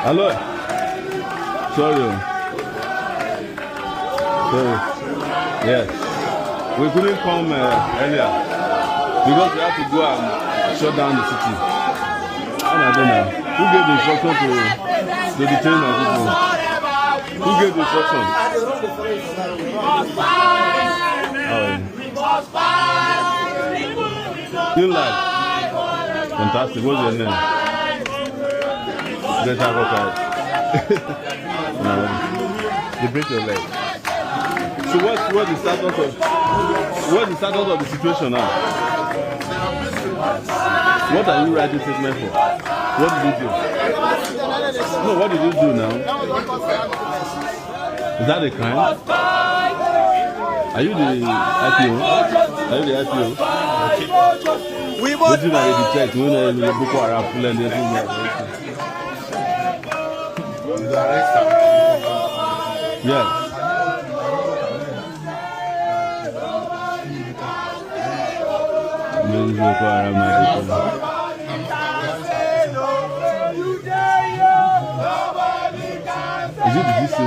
Aloy. Sorry. Yes. We couldn't come earlier because we had to go and shut down the city. I don't know. Who gave the instruction to detain my people? Who gave the instruction? Still live. Fantastic. What's your name? They break your leg. So what's the status of the situation now? What are you writing statement for? What did you do? No, what did you do now? Is that a crime? Are you the IPO? Are you the IPO? We want to detect when the Boko Haram pull and everything. Yes. Is it the DC?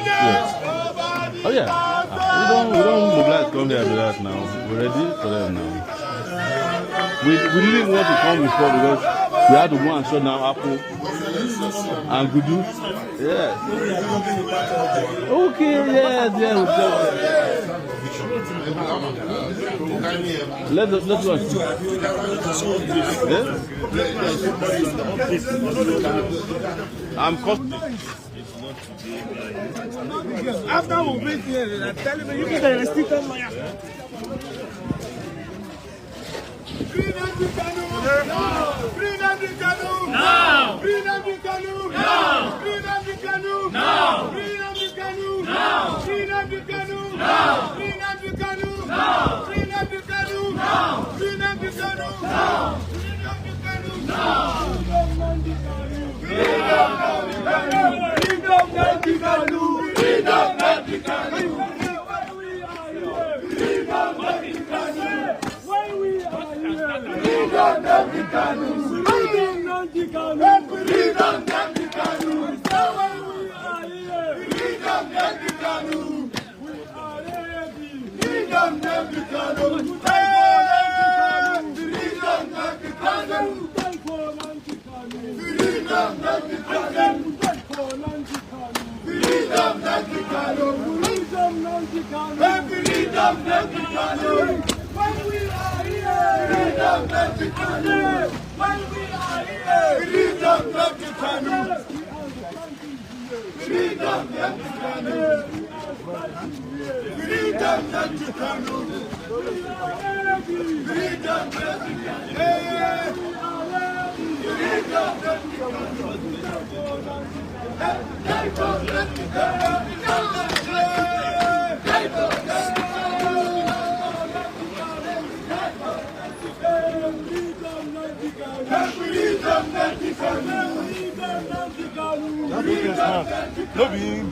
Yes. Oh yeah. We don't mobilize come here to that now. We're ready for them now. We didn't want to come before because we had to go and shut down Apple and Gudu. Yes. Okay, yes. Let's watch. Yes? I'm after we break here, I'm telling you, you can restrict on my Nnamdi Kanu now! Nnamdi Kanu now! Nnamdi Kanu now! Nnamdi Kanu now! Nnamdi Kanu now! Nnamdi Kanu now! Nnamdi Kanu now! Nnamdi Kanu now! Nnamdi Kanu now! Nnamdi Kanu now! Nnamdi Kanu! Nnamdi Kanu! Nnamdi Kanu! Nnamdi Kanu! Nnamdi Kanu! Nnamdi Kanu! We are ready! Nnamdi Kanu! Nnamdi Kanu! Nnamdi Kanu! When we are here! Nnamdi Kanu! When we are here! Nnamdi Kanu! Nnamdi Kanu! Nnamdi Kanu! No being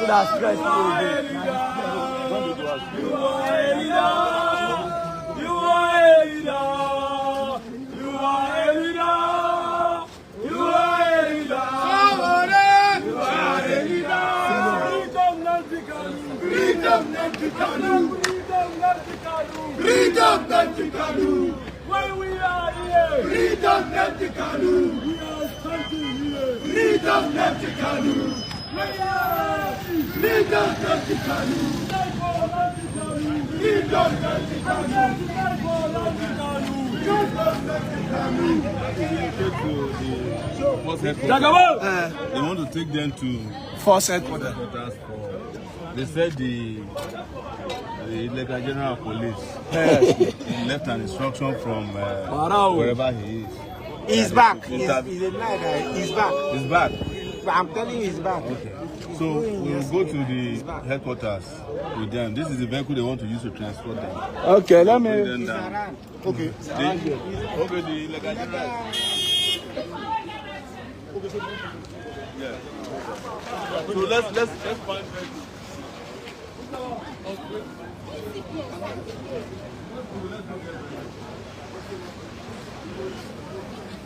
so that's stress. You When we are here, Freedom Nnamdi Kanu. We are standing here. Freedom Nnamdi Kanu. Freedom Nnamdi Kanu. Freedom Nnamdi Kanu. They want to take them to force headquarters. They said the illegal general of police left an instruction from wherever he is. He's back. He's a nice guy. He's back. He's back. I'm telling you, he's back. Okay. So we'll go to the headquarters with them. This is the vehicle they want to use to transport them. Okay, let me. Okay. The illegal general. Yeah. So let's find.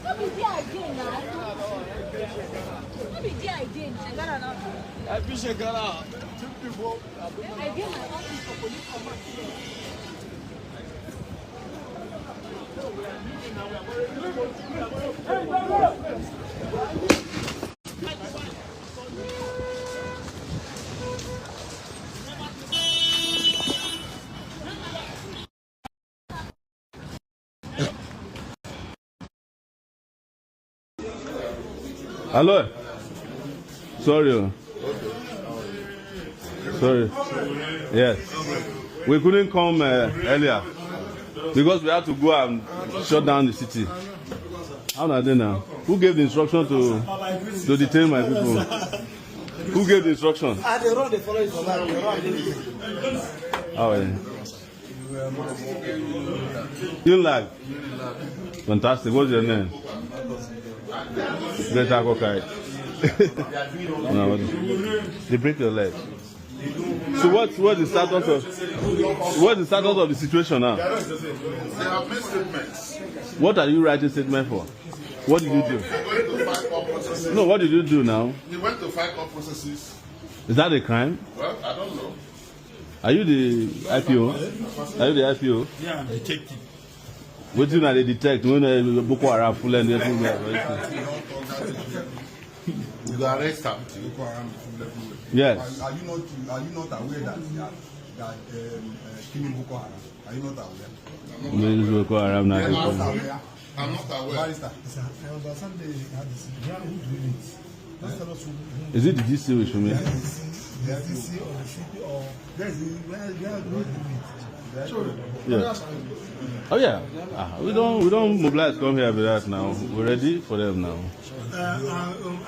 What is the idea now? What is the idea now? I appreciate God. I get my office for police command. Aloy. Sorry. Sorry. Yes. We couldn't come earlier because we had to go and shut down the city. How are they now? Who gave the instruction to detain my people? Who gave the instruction? They run, they follow it for life. How are you? You like? Fantastic. What's your name? Great Akokai. No, they break your leg. So what's the status of the situation now? They have made statements. What are you writing statement for? What did you do? They went to fight all processes. No, what did you do now? They went to fight all processes. Is that a crime? Well, I don't know. Are you the IPO? Are you the IPO? Yeah, I'm detective. What do they detect when Boko Haram full and everything? You got arrested. Yes. Are you not aware that killing Boko Haram? Are you not aware? Boko Haram now. I'm not aware. Barrister. Is it the GC which you mean? Yeah. Oh yeah. We don't mobilize come here with that now. We're ready for them now.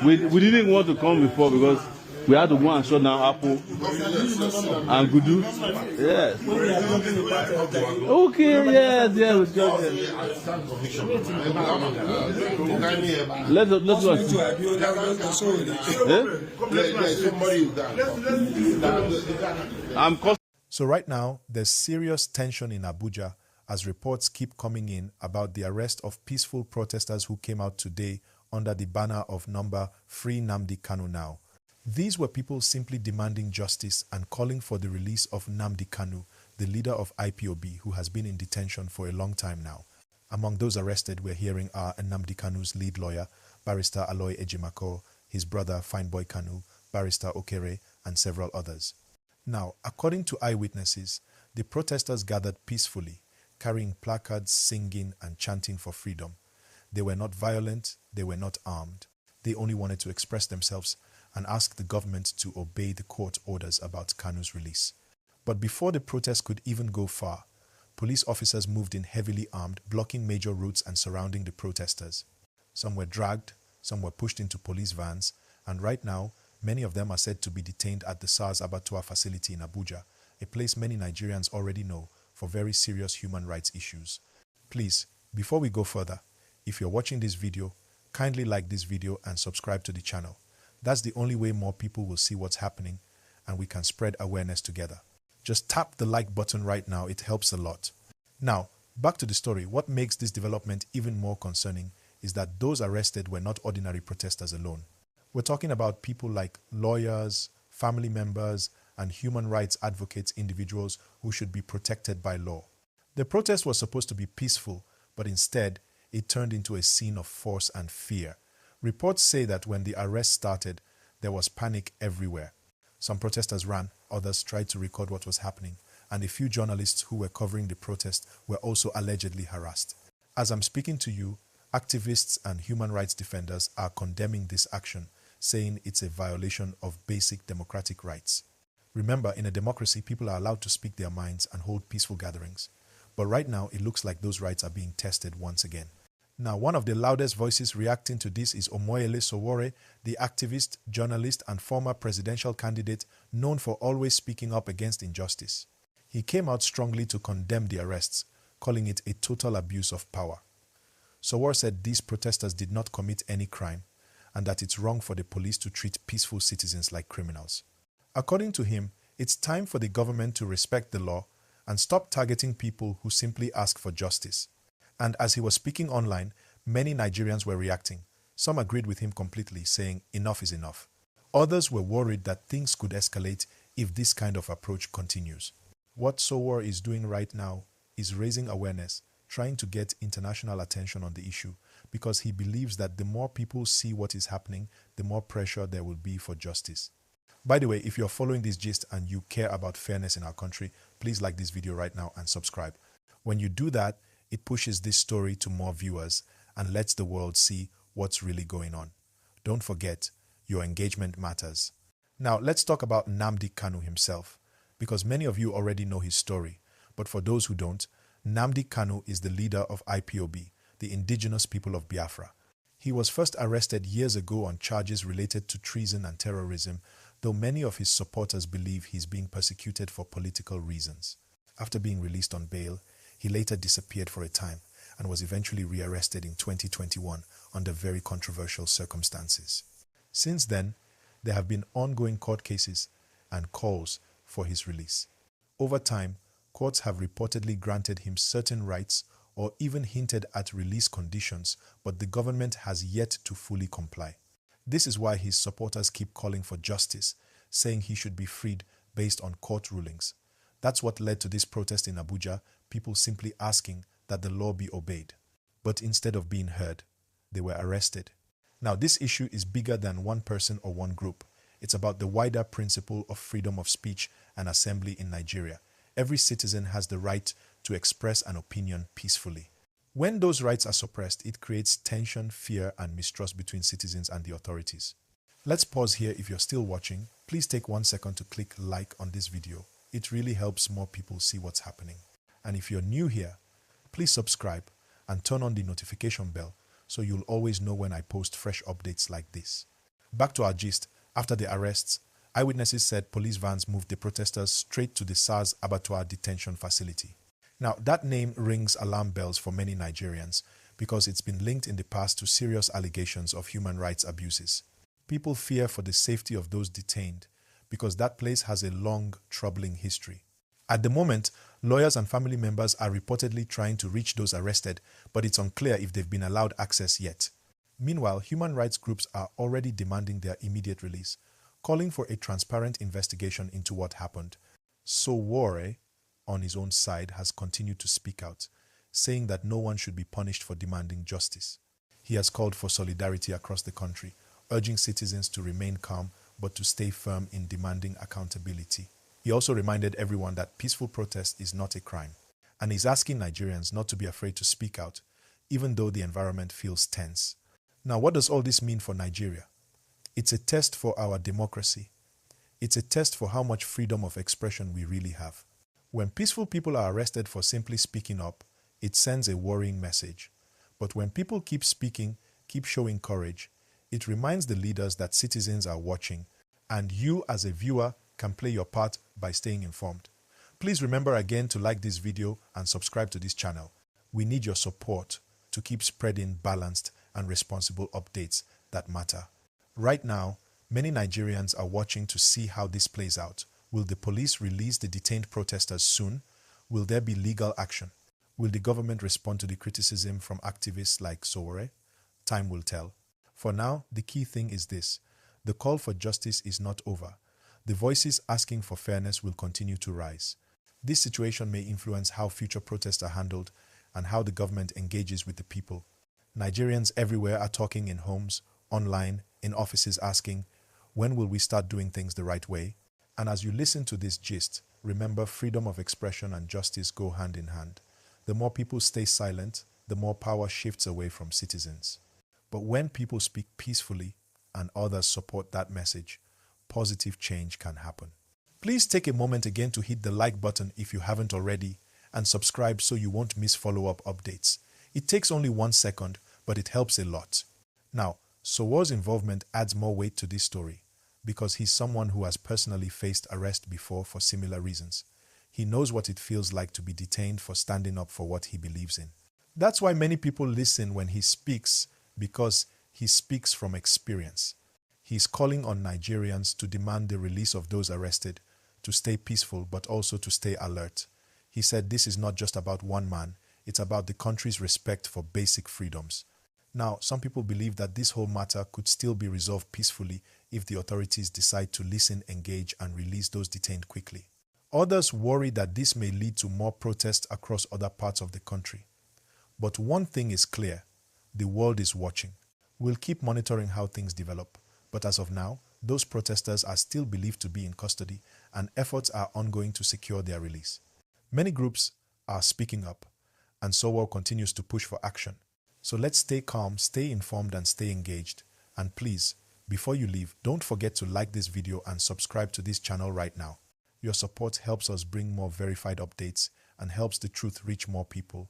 We didn't want to come before because we had to go and shut down Apple and Gudu. Yes. Okay, yes, we shut them. Let's go and see. So right now, there's serious tension in Abuja as reports keep coming in about the arrest of peaceful protesters who came out today under the banner of number Free Nnamdi Kanu Now. These were people simply demanding justice and calling for the release of Nnamdi Kanu, the leader of IPOB, who has been in detention for a long time now. Among those arrested we're hearing are Nnamdi Kanu's lead lawyer, Barrister Aloy Ejimakor, his brother Fineboy Kanu, Barrister Okere, and several others. Now, according to eyewitnesses, the protesters gathered peacefully, carrying placards, singing and chanting for freedom. They were not violent, they were not armed. They only wanted to express themselves and ask the government to obey the court orders about Kanu's release. But before the protest could even go far, police officers moved in heavily armed, blocking major routes and surrounding the protesters. Some were dragged, some were pushed into police vans, and right now, many of them are said to be detained at the SARS Abattoir facility in Abuja, a place many Nigerians already know for very serious human rights issues. Please, before we go further, if you're watching this video, kindly like this video and subscribe to the channel. That's the only way more people will see what's happening and we can spread awareness together. Just tap the like button right now, it helps a lot. Now, back to the story. What makes this development even more concerning is that those arrested were not ordinary protesters alone. We're talking about people like lawyers, family members, and human rights advocates, individuals who should be protected by law. The protest was supposed to be peaceful, but instead, it turned into a scene of force and fear. Reports say that when the arrest started, there was panic everywhere. Some protesters ran, others tried to record what was happening, and a few journalists who were covering the protest were also allegedly harassed. As I'm speaking to you, activists and human rights defenders are condemning this action, saying it's a violation of basic democratic rights. Remember, in a democracy, people are allowed to speak their minds and hold peaceful gatherings. But right now, it looks like those rights are being tested once again. Now, one of the loudest voices reacting to this is Omoyele Sowore, the activist, journalist, and former presidential candidate known for always speaking up against injustice. He came out strongly to condemn the arrests, calling it a total abuse of power. Sowore said these protesters did not commit any crime and that it's wrong for the police to treat peaceful citizens like criminals. According to him, it's time for the government to respect the law and stop targeting people who simply ask for justice. And as he was speaking online, many Nigerians were reacting. Some agreed with him completely, saying enough is enough. Others were worried that things could escalate if this kind of approach continues. What Sowore is doing right now is raising awareness, trying to get international attention on the issue, because he believes that the more people see what is happening, the more pressure there will be for justice. By the way, if you're following this gist and you care about fairness in our country, please like this video right now and subscribe. When you do that, it pushes this story to more viewers and lets the world see what's really going on. Don't forget, your engagement matters. Now, let's talk about Nnamdi Kanu himself, because many of you already know his story. But for those who don't, Nnamdi Kanu is the leader of IPOB, the indigenous people of Biafra. He was first arrested years ago on charges related to treason and terrorism, though many of his supporters believe he's being persecuted for political reasons. After being released on bail, he later disappeared for a time and was eventually rearrested in 2021 under very controversial circumstances. Since then, there have been ongoing court cases and calls for his release. Over time, courts have reportedly granted him certain rights or even hinted at release conditions, but the government has yet to fully comply. This is why his supporters keep calling for justice, saying he should be freed based on court rulings. That's what led to this protest in Abuja, people simply asking that the law be obeyed. But instead of being heard, they were arrested. Now, this issue is bigger than one person or one group. It's about the wider principle of freedom of speech and assembly in Nigeria. Every citizen has the right to express an opinion peacefully. When those rights are suppressed, it creates tension, fear, and mistrust between citizens and the authorities. Let's pause here. If you're still watching, please take 1 second to click like on this video. It really helps more people see what's happening. And if you're new here, please subscribe and turn on the notification bell so you'll always know when I post fresh updates like this. Back to our gist. After the arrests, eyewitnesses said police vans moved the protesters straight to the SARS Abattoir detention facility. Now, that name rings alarm bells for many Nigerians because it's been linked in the past to serious allegations of human rights abuses. People fear for the safety of those detained because that place has a long, troubling history. At the moment, lawyers and family members are reportedly trying to reach those arrested, but it's unclear if they've been allowed access yet. Meanwhile, human rights groups are already demanding their immediate release, calling for a transparent investigation into what happened. Sowore, on his own side, has continued to speak out, saying that no one should be punished for demanding justice. He has called for solidarity across the country, urging citizens to remain calm but to stay firm in demanding accountability. He also reminded everyone that peaceful protest is not a crime, and is asking Nigerians not to be afraid to speak out, even though the environment feels tense. Now, what does all this mean for Nigeria? It's a test for our democracy. It's a test for how much freedom of expression we really have. When peaceful people are arrested for simply speaking up, it sends a worrying message. But when people keep speaking, keep showing courage, it reminds the leaders that citizens are watching, and you as a viewer can play your part by staying informed. Please remember again to like this video and subscribe to this channel. We need your support to keep spreading balanced and responsible updates that matter. Right now, many Nigerians are watching to see how this plays out. Will the police release the detained protesters soon? Will there be legal action? Will the government respond to the criticism from activists like Sowore? Time will tell. For now, the key thing is this: the call for justice is not over. The voices asking for fairness will continue to rise. This situation may influence how future protests are handled and how the government engages with the people. Nigerians everywhere are talking in homes, online, in offices asking, when will we start doing things the right way? And as you listen to this gist, remember freedom of expression and justice go hand in hand. The more people stay silent, the more power shifts away from citizens. But when people speak peacefully and others support that message, positive change can happen. Please take a moment again to hit the like button if you haven't already and subscribe so you won't miss follow-up updates. It takes only 1 second, but it helps a lot. Now, Sowore's involvement adds more weight to this story because he's someone who has personally faced arrest before for similar reasons. He knows what it feels like to be detained for standing up for what he believes in. That's why many people listen when he speaks, because he speaks from experience. He's calling on Nigerians to demand the release of those arrested, to stay peaceful but also to stay alert. He said this is not just about one man, it's about the country's respect for basic freedoms. Now, some people believe that this whole matter could still be resolved peacefully if the authorities decide to listen, engage, and release those detained quickly. Others worry that this may lead to more protests across other parts of the country. But one thing is clear, the world is watching. We'll keep monitoring how things develop, but as of now, those protesters are still believed to be in custody and efforts are ongoing to secure their release. Many groups are speaking up, and Sowore continues to push for action. So let's stay calm, stay informed, and stay engaged. And please, before you leave, don't forget to like this video and subscribe to this channel right now. Your support helps us bring more verified updates and helps the truth reach more people.